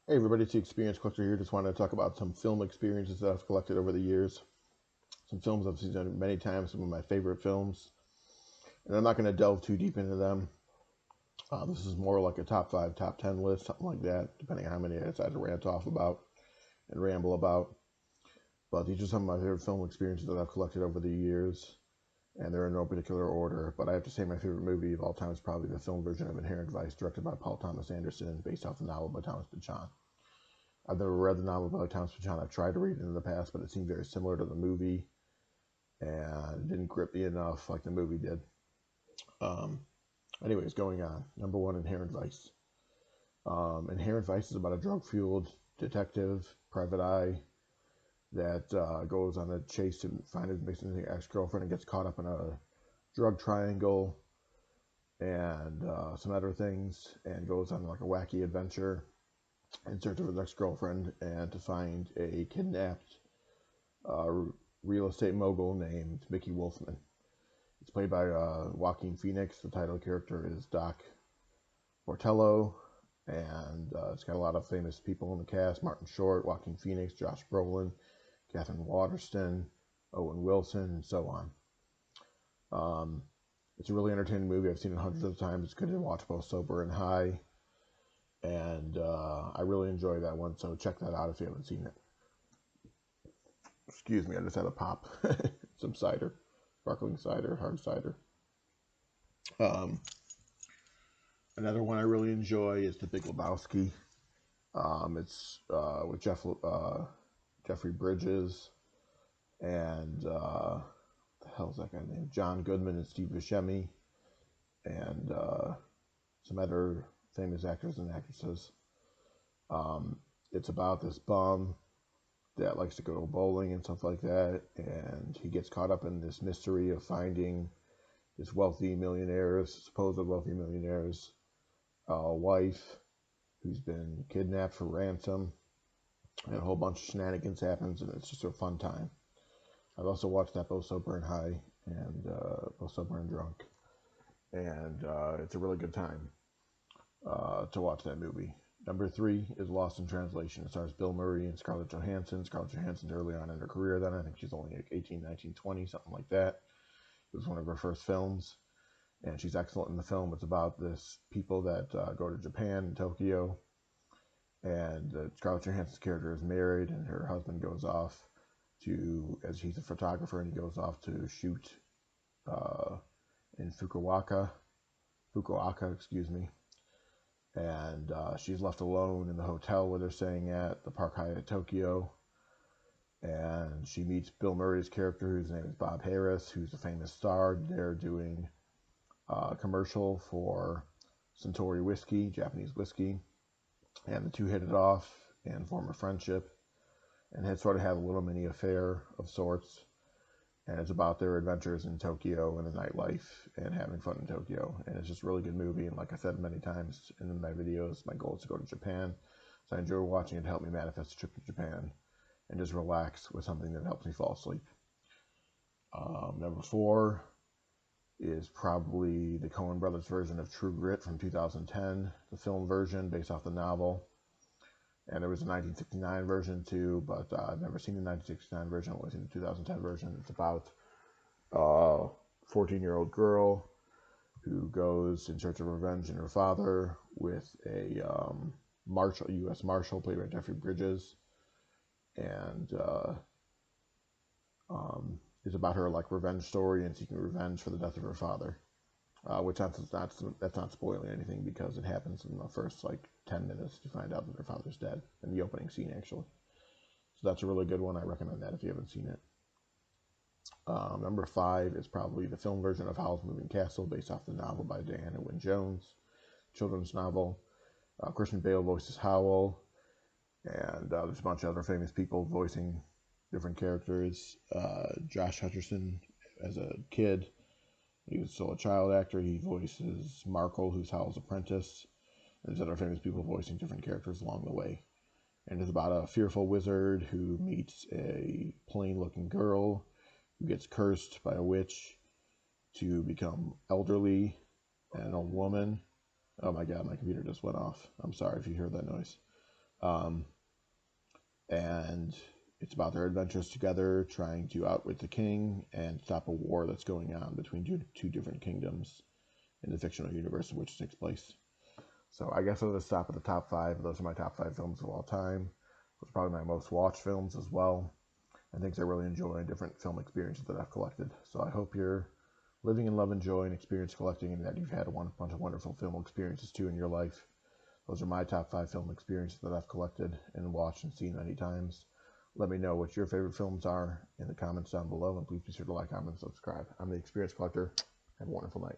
Hey everybody, it's the Experience Collector here. Just wanted to talk about some film experiences that I've collected over the years. Some films I've seen many times, some of my favorite films. And I'm not going to delve too deep into them. This is more like a top 5, top 10 list, something like that, depending on how many I decide to rant off about and ramble about. But these are some of my favorite film experiences that I've collected over the years. And they're in no particular order. But I have to say my favorite movie of all time is probably the film version of Inherent Vice, directed by Paul Thomas Anderson, based off the novel by Thomas Pynchon. I've never read the novel by Thomas Pynchon. I've tried to read it in the past, but it seemed very similar to the movie, and it didn't grip me enough like the movie did. Um, Anyways, going on. Number one, Inherent Vice. Inherent Vice is about a drug-fueled detective, private eye, that goes on a chase to find his missing ex-girlfriend and gets caught up in a drug triangle and some other things, and goes on like a wacky adventure in search of his ex-girlfriend and to find a kidnapped uh, real estate mogul named Mickey Wolfman. It's played by Joaquin Phoenix. The title character is Doc Portello, and it's got a lot of famous people in the cast: Martin Short, Joaquin Phoenix, Josh Brolin, Catherine Waterston, Owen Wilson, and so on. Um, it's a really entertaining movie. I've seen it hundreds of times. It's good to watch both sober and high, and I really enjoy that one. So check that out if you haven't seen it. Excuse me, I just had a pop, some cider, sparkling cider, hard cider. Um, Another one I really enjoy is The Big Lebowski. It's with Jeffrey Bridges and the hell's that guy named? John Goodman and Steve Buscemi and some other famous actors and actresses. Um, it's about this bum that likes to go bowling and stuff like that, and he gets caught up in this mystery of finding this supposed wealthy millionaire's wife who's been kidnapped for ransom, and a whole bunch of shenanigans happens, and it's just a fun time. I've also watched that both sober and high, and both sober and drunk, and it's a really good time to watch that movie. Number three is Lost in Translation. It stars Bill Murray and Scarlett Johansson. Scarlett Johansson's early on in her career then. I think she's only like 18, 19, 20, something like that. It was one of her first films, and she's excellent in the film. It's about this people that go to Japan and Tokyo, and Scarlett Johansson's character is married, and her husband goes off as he's a photographer, and he goes off to shoot uh, in Fukuoka, excuse me, and she's left alone in the hotel where they're staying at the Park Hyatt Tokyo, and she meets Bill Murray's character, whose name is Bob Harris, who's a famous star. They're doing a commercial for Suntory whiskey, Japanese whiskey, and the two hit it off and form a friendship and had sort of had a little mini affair of sorts. And it's about their adventures in Tokyo and the nightlife and having fun in Tokyo. And it's just a really good movie. And like I said many times in my videos, my goal is to go to Japan. So I enjoy watching it to help me manifest a trip to Japan and just relax with something that helps me fall asleep. Number four is probably the Coen Brothers version of True Grit from 2010, the film version based off the novel. And there was a 1969 version too, but I've never seen the 1969 version. I've only seen the 2010 version. It's about a 14-year-old girl who goes in search of revenge in her father with a U.S. Marshal played by Jeffrey Bridges, and is about her like revenge story and seeking revenge for the death of her father. Which that's not spoiling anything because it happens in the first like 10 minutes to find out that her father's dead in the opening scene actually. So that's a really good one. I recommend that if you haven't seen it. Number five is probably the film version of Howl's Moving Castle, based off the novel by Diana Wynne Jones, children's novel. Christian Bale voices Howl, and there's a bunch of other famous people voicing different characters. Josh Hutcherson, as a kid, he was still a child actor. He voices Markle, who's Howl's apprentice. And there's other famous people voicing different characters along the way. And it's about a fearful wizard who meets a plain-looking girl who gets cursed by a witch to become elderly and an old woman. Oh my god, my computer just went off. I'm sorry if you heard that noise. Um, and it's about their adventures together, trying to outwit the king and stop a war that's going on between two different kingdoms in the fictional universe in which it takes place. So I guess I'm going to stop at the top five. Those are my top five films of all time. Those are probably my most watched films as well, and things I really enjoy and different film experiences that I've collected. So I hope you're living in love and joy and experience collecting, and that you've had a bunch of wonderful film experiences too in your life. Those are my top five film experiences that I've collected and watched and seen many times. Let me know what your favorite films are in the comments down below, and please be sure to like, comment, and subscribe. I'm the Experience Collector. Have a wonderful night.